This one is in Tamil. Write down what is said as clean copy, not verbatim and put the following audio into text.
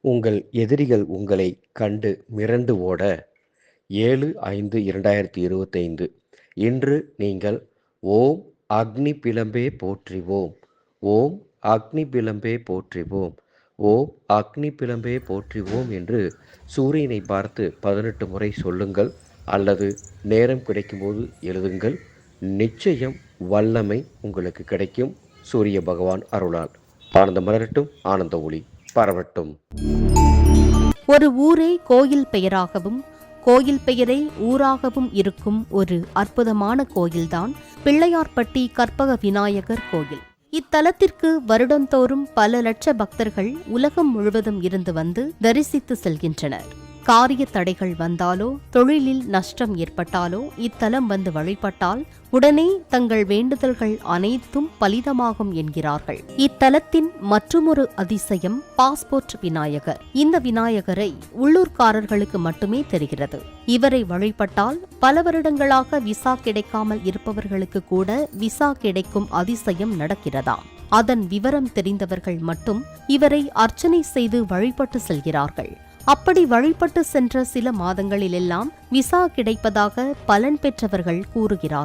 உங்கள் எதிரிகள் உங்களை கண்டு மிரண்டு ஓட. 7/5/2025 இன்று நீங்கள் ஓம் அக்னி பிலம்பே போற்றிவோம், ஓம் அக்னி பிலம்பே போற்றிவோம், ஓம் அக்னி பிலம்பே போற்றிவோம் என்று சூரியனை பார்த்து 18 முறை சொல்லுங்கள் அல்லது நேரம் கிடைக்கும்போது எழுதுங்கள். நிச்சயம் வல்லமை உங்களுக்கு கிடைக்கும். சூரிய பகவான் அருளால். ஆனந்தம் மலரட்டும், ஆனந்த ஒளி பரவட்டும். ஒரு ஊரே கோயில் பெயராகவும் கோயில் பெயரை ஊராகவும் இருக்கும் ஒரு அற்புதமான கோயில்தான் பிள்ளையார்பட்டி கற்பக விநாயகர் கோயில். இத்தலத்திற்கு வருடந்தோறும் பல லட்ச பக்தர்கள் உலகம் முழுவதும் இருந்து வந்து தரிசித்து செல்கின்றனர். காரிய தடைகள் வந்தாலோ தொழிலில் நஷ்டம் ஏற்பட்டாலோ இத்தலம் வந்து வழிபட்டால் உடனே தங்கள் வேண்டுதல்கள் அனைத்தும் பலிதமாகும் என்கிறார்கள். இத்தலத்தின் மற்றுமொரு அதிசயம் பாஸ்போர்ட் விநாயகர். இந்த விநாயகரை உள்ளூர்காரர்களுக்கு மட்டுமே தெரிகிறது. இவரை வழிபட்டால் பல வருடங்களாக விசா கிடைக்காமல் இருப்பவர்களுக்கு கூட விசா கிடைக்கும் அதிசயம் நடக்கிறதாம். அதன் விவரம் தெரிந்தவர்கள் மட்டும் இவரை அர்ச்சனை செய்து வழிபட்டு செல்கிறார்கள். அப்படி வழிபட்டு சென்ற சில மாதங்களிலெல்லாம் விசா கிடைப்பதாக பலன் பெற்றவர்கள் கூறுகிறார்கள்.